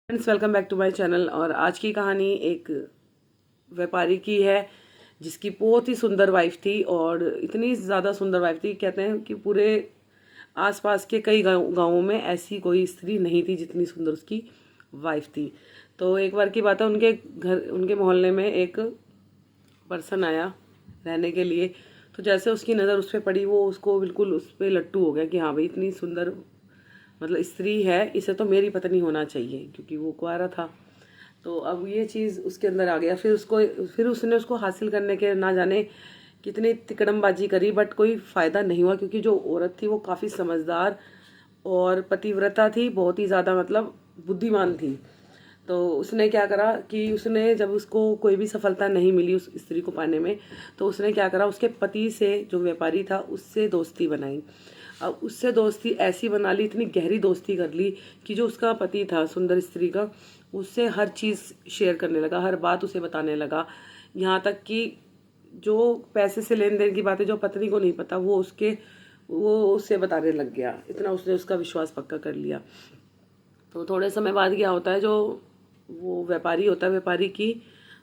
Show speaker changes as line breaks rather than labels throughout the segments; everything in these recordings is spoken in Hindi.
Friends, welcome back to my channel. और आज की कहानी एक व्यापारी की है जिसकी बहुत ही सुंदर वाइफ थी। और इतनी ज़्यादा सुंदर वाइफ थी, कहते हैं कि पूरे आसपास के कई गाँवों में ऐसी कोई स्त्री नहीं थी जितनी सुंदर उसकी वाइफ थी। तो एक बार की बात है, उनके मोहल्ले में एक पर्सन आया रहने के लिए। तो जैसे उसकी नज़र उस पर पड़ी, वो उसको बिल्कुल उस पर लट्टू हो गया कि हाँ भाई, इतनी सुंदर मतलब स्त्री है, इसे तो मेरी पत्नी होना चाहिए, क्योंकि वो कुंवारा था। तो अब ये चीज़ उसके अंदर आ गया। फिर उसने उसको हासिल करने के ना जाने कितनी तिकड़मबाजी करी, बट कोई फ़ायदा नहीं हुआ, क्योंकि जो औरत थी वो काफ़ी समझदार और पतिव्रता थी, बहुत ही ज़्यादा मतलब बुद्धिमान थी। तो उसने क्या करा कि उसने जब उसको कोई भी सफलता नहीं मिली उस स्त्री को पाने में, तो उसने क्या करा, उसके पति से, जो व्यापारी था, उससे दोस्ती बनाई। अब उससे दोस्ती ऐसी बना ली, इतनी गहरी दोस्ती कर ली कि जो उसका पति था सुंदर स्त्री का, उससे हर चीज़ शेयर करने लगा, हर बात उसे बताने लगा। यहाँ तक कि जो पैसे से लेन देन की बातें जो पत्नी को नहीं पता, वो उससे बताने लग गया। इतना उसने उसका विश्वास पक्का कर लिया। तो थोड़े समय बाद क्या होता है, जो वो व्यापारी होता है, व्यापारी की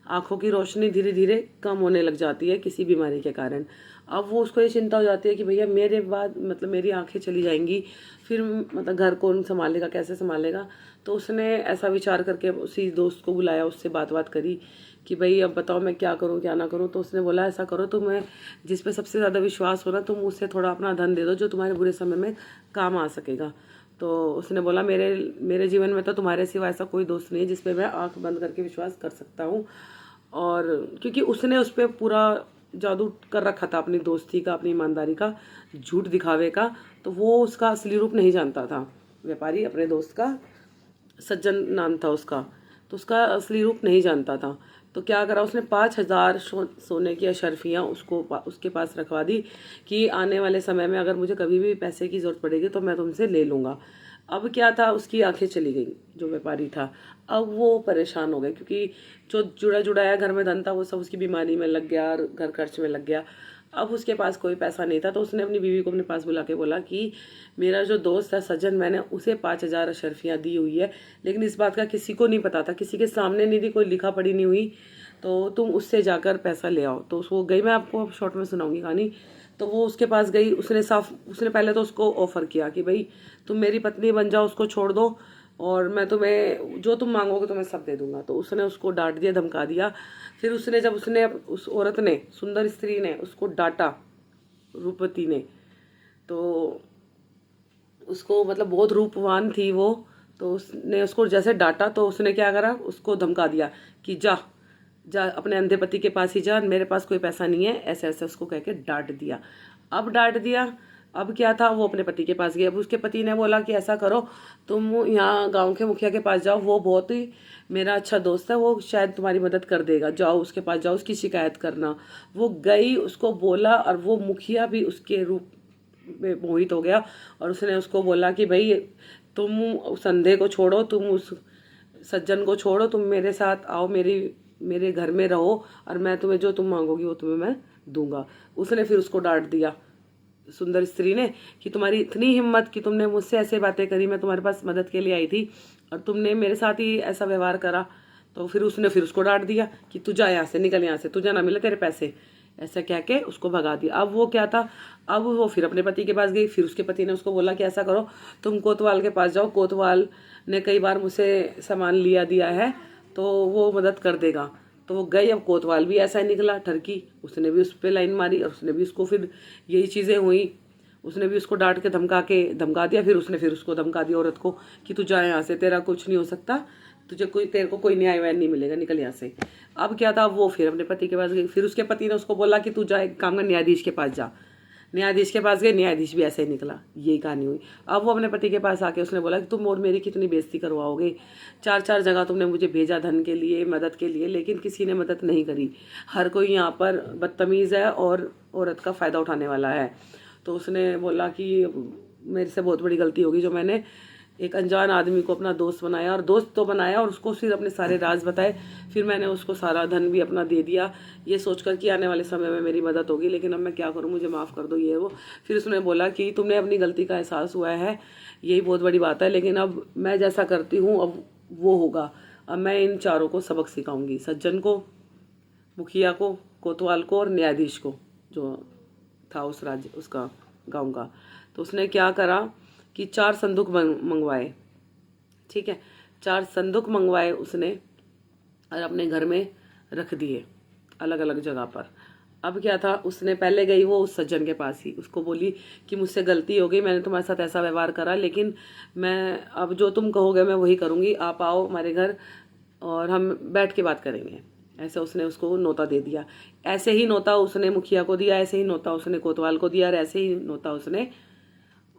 आंखों की रोशनी धीरे धीरे कम होने लग जाती है किसी बीमारी के कारण। अब वो उसको ये चिंता हो जाती है कि भैया मेरे बाद मतलब मेरी आंखें चली जाएंगी, फिर मतलब घर कौन संभालेगा, कैसे संभालेगा। तो उसने ऐसा विचार करके उसी दोस्त को बुलाया, उससे बात करी कि भाई अब बताओ मैं क्या करूं क्या ना करूं। तो उसने बोला ऐसा करो, तुम्हें जिस पे सबसे ज़्यादा विश्वास हो ना, तुम उससे थोड़ा अपना धन दे दो जो तुम्हारे बुरे समय में काम आ सकेगा। तो उसने बोला मेरे मेरे जीवन में तो तुम्हारे सिवा ऐसा कोई दोस्त नहीं है जिस पे मैं आंख बंद करके विश्वास कर सकता हूँ। और क्योंकि उसने उस पर पूरा जादू कर रखा था, अपनी दोस्ती का, अपनी ईमानदारी का, झूठ दिखावे का। तो वो उसका असली रूप नहीं जानता था, व्यापारी अपने दोस्त का, सज्जन नाम था उसका, तो उसका असली रूप नहीं जानता था। तो क्या करा उसने, 5,000 सोने की अशर्फियाँ उसके पास रखवा दी कि आने वाले समय में अगर मुझे कभी भी पैसे की ज़रूरत पड़ेगी तो मैं तुमसे ले लूँगा। अब क्या था, उसकी आंखें चली गई जो व्यापारी था। अब वो परेशान हो गए, क्योंकि जो जुड़ाया घर में धन था वो सब उसकी बीमारी में लग गया और घर खर्च में लग गया। अब उसके पास कोई पैसा नहीं था। तो उसने अपनी बीवी को अपने पास बुला के बोला कि मेरा जो दोस्त है सज्जन, मैंने उसे 5,000 अशर्फियाँ दी हुई है, लेकिन इस बात का किसी को नहीं पता था, किसी के सामने नहीं दी, कोई लिखा पढ़ी नहीं हुई। तो तुम उससे जाकर पैसा ले आओ। तो वो गई, मैं आपको शॉर्ट में सुनाऊंगी कहानी। तो वो उसके पास गई। उसने पहले तो उसको ऑफर किया कि भाई तुम मेरी पत्नी बन जाओ, उसको छोड़ दो और मैं तुम्हें जो तुम मांगोगे तो मैं सब दे दूंगा। तो उसने उसको डांट दिया, धमका दिया। फिर उसने उस औरत ने, सुंदर स्त्री ने उसको डांटा, रूपवती ने। तो उसको मतलब बहुत रूपवान थी वो। तो उसने उसको जैसे डांटा, तो उसने क्या करा, उसको धमका दिया कि जा जा अपने अंधे पति के पास ही जा, मेरे पास कोई पैसा नहीं है, ऐसे ऐसे उसको कह के डांट दिया। अब डांट दिया, अब क्या था, वो अपने पति के पास गई। अब उसके पति ने बोला कि ऐसा करो, तुम यहाँ गांव के मुखिया के पास जाओ, वो बहुत ही मेरा अच्छा दोस्त है, वो शायद तुम्हारी मदद कर देगा, जाओ उसके पास जाओ, उसकी शिकायत करना। वो गई, उसको बोला, और वो मुखिया भी उसके रूप में मोहित हो गया। और उसने उसको बोला कि भाई तुम उस अंधे को छोड़ो, तुम उस सज्जन को छोड़ो, तुम मेरे साथ आओ, मेरे घर में रहो, और मैं तुम्हें जो तुम मांगोगी वो तुम्हें मैं दूंगा। उसने फिर उसको डांट दिया, सुंदर स्त्री ने, कि तुम्हारी इतनी हिम्मत कि तुमने मुझसे ऐसे बातें करी, मैं तुम्हारे पास मदद के लिए आई थी और तुमने मेरे साथ ही ऐसा व्यवहार करा। तो फिर उसको डांट दिया कि तू जा यहाँ से, निकल यहाँ से, तुझे ना मिले तेरे पैसे, ऐसा कह के उसको भगा दिया। अब वो क्या था, अब वो फिर अपने पति के पास गई। फिर उसके पति ने उसको बोला कि ऐसा करो, तुम कोतवाल के पास जाओ, कोतवाल ने कई बार मुझसे सामान लिया दिया है, तो वो मदद कर देगा। तो वो गई। अब कोतवाल भी ऐसा ही निकला ठरकी, उसने भी उस पर लाइन मारी और उसने भी उसको, फिर यही चीज़ें हुई, उसने भी उसको डांट के धमका दिया। फिर उसको धमका दिया औरत को कि तू जा यहाँ से, तेरा कुछ नहीं हो सकता, तेरे को कोई न्याय वाय नहीं मिलेगा, निकल यहाँ से। अब क्या था, वो फिर अपने पति के पास गई। फिर उसके पति ने उसको बोला कि तू जा, एक काम कर, न्यायाधीश के पास जा। न्यायाधीश के पास गए, न्यायाधीश भी ऐसे ही निकला, यही कहानी हुई। अब वो अपने पति के पास आके उसने बोला कि तुम और मेरी कितनी बेइज्जती करवाओगे, 4-4 जगह तुमने मुझे भेजा धन के लिए, मदद के लिए, लेकिन किसी ने मदद नहीं करी। हर कोई यहाँ पर बदतमीज़ है और औरत का फ़ायदा उठाने वाला है। तो उसने बोला कि मेरे से बहुत बड़ी गलती होगी जो मैंने एक अनजान आदमी को अपना दोस्त बनाया, और दोस्त तो बनाया और उसको फिर अपने सारे राज बताए। फिर मैंने उसको सारा धन भी अपना दे दिया, ये सोचकर कि आने वाले समय में मेरी मदद होगी, लेकिन अब मैं क्या करूं, मुझे माफ़ कर दो, ये वो। फिर उसने बोला कि तुमने अपनी गलती का एहसास हुआ है, यही बहुत बड़ी बात है, लेकिन अब मैं जैसा करती हूँ, अब वो होगा। अब मैं इन चारों को सबक सिखाऊंगी, सज्जन को, मुखिया को, कोतवाल को और न्यायाधीश को, जो था उस राज्य उसका गांव का। तो उसने क्या करा कि 4 संदूक मंगवाए, ठीक है, 4 संदूक मंगवाए उसने और अपने घर में रख दिए अलग अलग जगह पर। अब क्या था, उसने पहले गई वो उस सज्जन के पास ही, उसको बोली कि मुझसे गलती हो गई, मैंने तुम्हारे साथ ऐसा व्यवहार करा, लेकिन मैं अब जो तुम कहोगे मैं वही करूँगी, आप आओ हमारे घर और हम बैठ के बात करेंगे। ऐसे उसने उसको नोता दे दिया। ऐसे ही नोता उसने मुखिया को दिया, ऐसे ही नोता उसने कोतवाल को दिया और ऐसे ही नोता उसने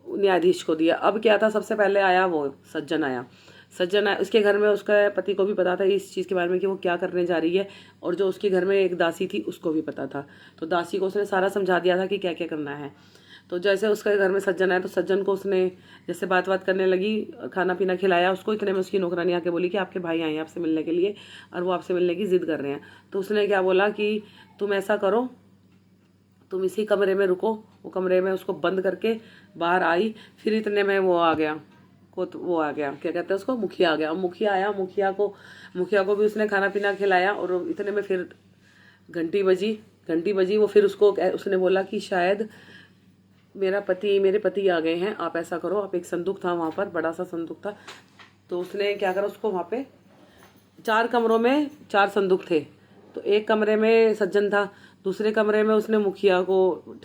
न्यायाधीश को दिया। अब क्या था, सबसे पहले आया वो सज्जन आया। सज्जन आया, उसके घर में उसका पति को भी पता था इस चीज़ के बारे में कि वो क्या करने जा रही है, और जो उसके घर में एक दासी थी उसको भी पता था। तो दासी को उसने सारा समझा दिया था कि क्या क्या करना है। तो जैसे उसके घर में सज्जन आया तो सज्जन को उसने जैसे बात करने लगी, खाना पीना खिलाया उसको। इतने में उसकी नौकरानी आके बोली कि आपके भाई आए हैं आपसे मिलने के लिए और वो आपसे मिलने की जिद कर रहे हैं। तो उसने क्या बोला कि तुम ऐसा करो, तुम इसी कमरे में रुको। वो कमरे में उसको बंद करके बाहर आई। फिर इतने में वो आ गया, वो आ गया, क्या कहते हैं उसको, मुखिया आ गया। अब मुखिया आया, मुखिया को भी उसने खाना पीना खिलाया। और इतने में फिर घंटी बजी। वो फिर उसने बोला कि शायद मेरे पति आ गए हैं, आप ऐसा करो, आप, एक संदूक था वहाँ पर, बड़ा सा संदूक था। तो उसने क्या करा, उसको वहाँ पे 4 कमरों में 4 संदूक थे। तो एक कमरे में सज्जन था, दूसरे कमरे में उसने मुखिया को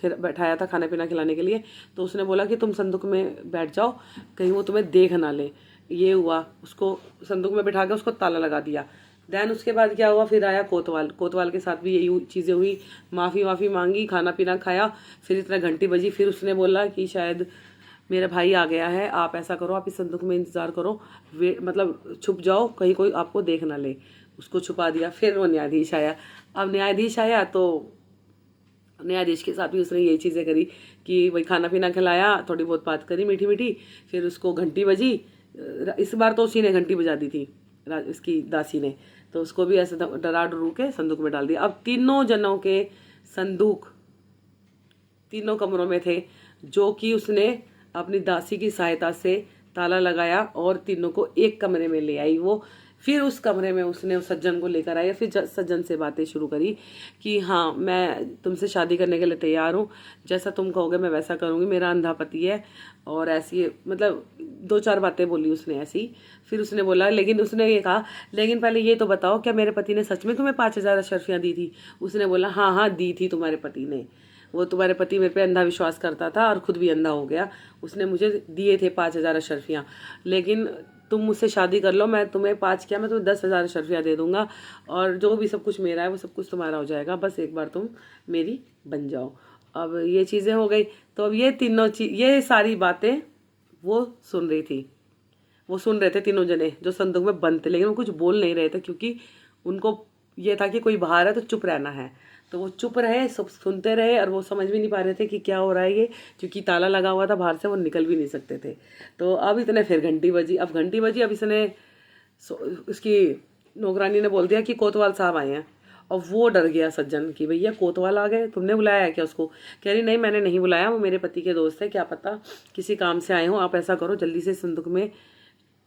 बैठाया था खाना पीना खिलाने के लिए। तो उसने बोला कि तुम संदूक में बैठ जाओ, कहीं वो तुम्हें देख ना ले। ये हुआ, उसको संदूक में बैठा के उसको ताला लगा दिया। देन उसके बाद क्या हुआ, फिर आया कोतवाल के साथ भी यही चीज़ें हुई। माफ़ी मांगी, खाना पीना खाया। फिर इतना घंटी बजी, फिर उसने बोला कि शायद मेरा भाई आ गया है, आप ऐसा करो, आप इस संदूक में इंतज़ार करो, मतलब छुप जाओ, कहीं कोई आपको देख ना ले। उसको छुपा दिया। फिर वो न्यायाधीश आया। अब न्यायाधीश आया तो न्यायाधीश के साथ भी उसने यही चीज़ें करी कि वही खाना पीना खिलाया, थोड़ी बहुत बात करी मीठी मीठी। फिर उसको घंटी बजी। इस बार तो उसी ने घंटी बजा दी थी, इसकी दासी ने। तो उसको भी ऐसे डरा डरू के संदूक में डाल दिया। अब तीनों जनों के संदूक तीनों कमरों में थे, जो कि उसने अपनी दासी की सहायता से ताला लगाया और तीनों को एक कमरे में ले आई वो। फिर उस कमरे में उसने उस सज्जन को लेकर आई। फिर सज्जन से बातें शुरू करी कि हाँ, मैं तुमसे शादी करने के लिए तैयार हूँ, जैसा तुम कहोगे मैं वैसा करूँगी, मेरा अंधा पति है। और ऐसी मतलब 2-4 बातें बोली उसने ऐसी। फिर उसने बोला, लेकिन उसने ये कहा, लेकिन पहले ये तो बताओ, क्या मेरे पति ने सच में तुम्हें 5,000 अशर्फियाँ दी थी? उसने बोला, हाँ दी थी तुम्हारे पति ने। वो तुम्हारे पति मेरे पे अंधा विश्वास करता था और खुद भी अंधा हो गया। उसने मुझे दिए थे 5,000 अशर्फियाँ, लेकिन तुम मुझसे शादी कर लो, मैं तुम्हें 5 क्या, मैं तुम्हें 10,000 अशर्फियाँ दे दूंगा और जो भी सब कुछ मेरा है वो सब कुछ तुम्हारा हो जाएगा, बस एक बार तुम मेरी बन जाओ। अब ये चीज़ें हो गई। तो अब ये सारी बातें वो सुन रही थी। वो सुन रहे थे तीनों जने जो संदूक में बंद थे, लेकिन वो कुछ बोल नहीं रहे थे क्योंकि उनको ये था कि कोई बाहर है तो चुप रहना है। तो वो चुप रहे, सब सुनते रहे और वो समझ भी नहीं पा रहे थे कि क्या हो रहा है ये, क्योंकि ताला लगा हुआ था बाहर से, वो निकल भी नहीं सकते थे। तो अब इतने फिर घंटी बजी। अब इसने इसकी नौकरानी ने बोल दिया कि कोतवाल साहब आए हैं। और वो डर गया सज्जन कि भैया कोतवाल आ गए, तुमने बुलाया है क्या उसको? कह रही नहीं, मैंने नहीं बुलाया, वो मेरे पति के दोस्त है, क्या पता किसी काम से आए हो। आप ऐसा करो, जल्दी से संदूक में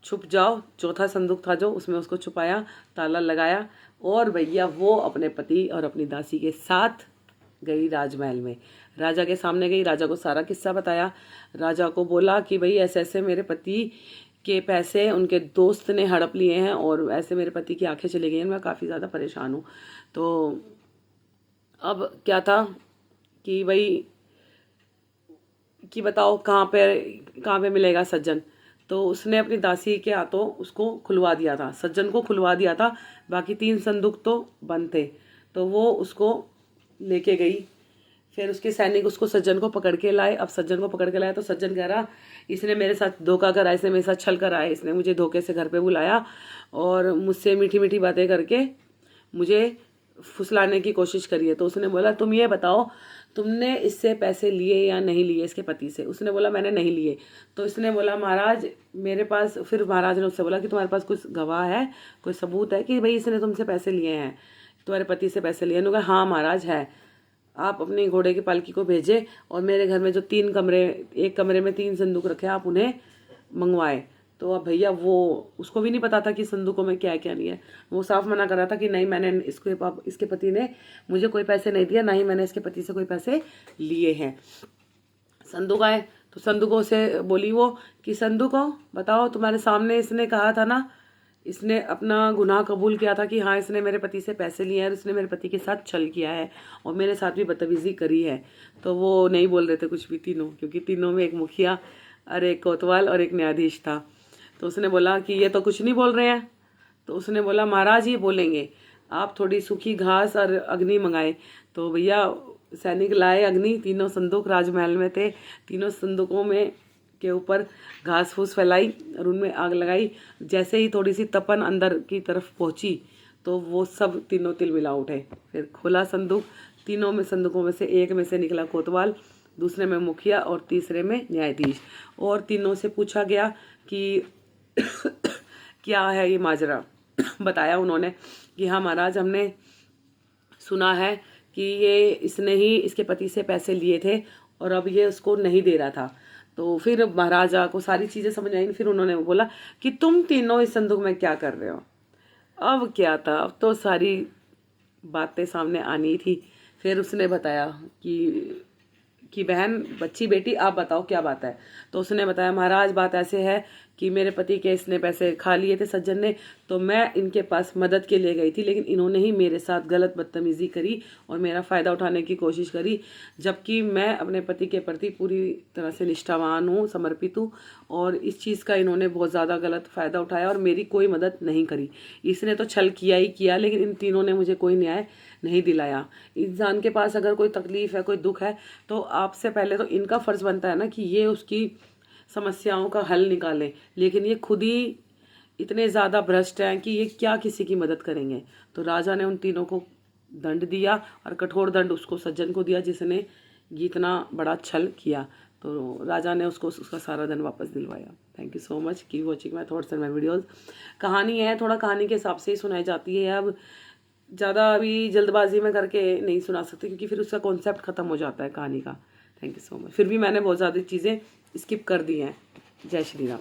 छुप जाओ। चौथा संदूक था जो, उसमें उसको छुपाया, ताला लगाया और भैया वो अपने पति और अपनी दासी के साथ गई राजमहल में। राजा के सामने गई, राजा को सारा किस्सा बताया। राजा को बोला कि भाई ऐसे ऐसे मेरे पति के पैसे उनके दोस्त ने हड़प लिए हैं और ऐसे मेरे पति की आंखें चली गई हैं, मैं काफ़ी ज़्यादा परेशान हूँ। तो अब क्या था कि भाई कि बताओ कहाँ पे मिलेगा सज्जन। तो उसने अपनी दासी के हाथों उसको खुलवा दिया था, सज्जन को खुलवा दिया था। बाकी 3 संदूक तो बंद थे। तो वो उसको लेके गई। फिर उसके सैनिक उसको सज्जन को पकड़ के लाए। अब सज्जन को पकड़ के लाया तो सज्जन कह रहा, इसने मेरे साथ धोखा करा, इसने मेरे साथ छल करा है, इसने मुझे धोखे से घर पे बुलाया और मुझसे मीठी मीठी बातें करके मुझे फुसलाने की कोशिश करी है। तो उसने बोला, तुम ये बताओ, तुमने इससे पैसे लिए या नहीं लिए इसके पति से? उसने बोला, मैंने नहीं लिए। तो इसने बोला, महाराज मेरे पास, फिर महाराज ने उससे बोला कि तुम्हारे पास कुछ गवाह है, कोई सबूत है कि भाई इसने तुमसे पैसे लिए हैं, तुम्हारे पति से पैसे लिए? उन्होंने कहा, हाँ महाराज है। आप अपने घोड़े की पालकी को भेजे और मेरे घर में जो 3 कमरे, एक कमरे में 3 संदूक रखे, आप उन्हें मंगवाए। तो अब भैया वो उसको भी नहीं पता था कि संदूकों में क्या है क्या नहीं है। वो साफ मना कर रहा था कि नहीं, मैंने इसके पति ने मुझे कोई पैसे नहीं दिया, ना ही मैंने इसके पति से कोई पैसे लिए हैं। संदूक आए तो संदूकों से बोली वो कि संदूकों बताओ, तुम्हारे सामने इसने कहा था ना, इसने अपना गुनाह कबूल किया था कि हाँ इसने मेरे पति से पैसे लिए हैं और इसने मेरे पति के साथ छल किया है और मेरे साथ भी बदतमीजी करी है। तो वो नहीं बोल रहे थे कुछ भी तीनों, क्योंकि तीनों में एक मुखिया और एक कोतवाल और एक न्यायाधीश था। तो उसने बोला कि ये तो कुछ नहीं बोल रहे हैं। तो उसने बोला महाराज ये बोलेंगे, आप थोड़ी सूखी घास और अग्नि मंगाए। तो भैया सैनिक लाए अग्नि, तीनों संदूक राजमहल में थे, तीनों संदूकों में के ऊपर घास फूस फैलाई और उनमें आग लगाई। जैसे ही थोड़ी सी तपन अंदर की तरफ पहुंची तो वो सब तीनों तिलमिला उठे। फिर खोला संदूक, तीनों में संदूकों में से एक में से निकला कोतवाल, दूसरे में मुखिया और तीसरे में न्यायाधीश। और तीनों से पूछा गया कि क्या है ये माजरा। बताया उन्होंने कि हाँ महाराज, हमने सुना है कि ये इसने ही इसके पति से पैसे लिए थे और अब ये उसको नहीं दे रहा था। तो फिर महाराजा को सारी चीज़ें समझ आई। फिर उन्होंने बोला कि तुम तीनों इस संदूक में क्या कर रहे हो। अब क्या था, अब तो सारी बातें सामने आनी थी। फिर उसने बताया कि बहन, बच्ची, बेटी, आप बताओ क्या बात है। तो उसने बताया महाराज बात ऐसे है कि मेरे पति के इसने पैसे खा लिए थे सज्जन ने, तो मैं इनके पास मदद के लिए गई थी, लेकिन इन्होंने ही मेरे साथ गलत बदतमीजी करी और मेरा फ़ायदा उठाने की कोशिश करी, जबकि मैं अपने पति के प्रति पूरी तरह से निष्ठावान हूँ, समर्पित हूँ। और इस चीज़ का इन्होंने बहुत ज़्यादा गलत फ़ायदा उठाया और मेरी कोई मदद नहीं करी। इसने तो छल किया ही किया, लेकिन इन तीनों ने मुझे कोई न्याय नहीं दिलाया। इंसान के पास अगर कोई तकलीफ़ है, कोई दुख है, तो आपसे पहले तो इनका फ़र्ज़ बनता है ना कि ये उसकी समस्याओं का हल निकालें, लेकिन ये खुद ही इतने ज़्यादा भ्रष्ट हैं कि ये क्या किसी की मदद करेंगे। तो राजा ने उन तीनों को दंड दिया और कठोर दंड उसको सज्जन को दिया जिसने इतना बड़ा छल किया। तो राजा ने उसको उसका सारा धन वापस दिलवाया। Thank you so much, keep watching my thoughts and my videos. कहानी है, थोड़ा कहानी के हिसाब से ही सुनाई जाती है। अब ज़्यादा अभी जल्दबाजी में करके नहीं सुना सकते क्योंकि फिर उसका कॉन्सेप्ट ख़त्म हो जाता है कहानी का। Thank you so much. फिर भी मैंने बहुत ज़्यादा चीज़ें स्किप कर दी हैं। जय श्री राम।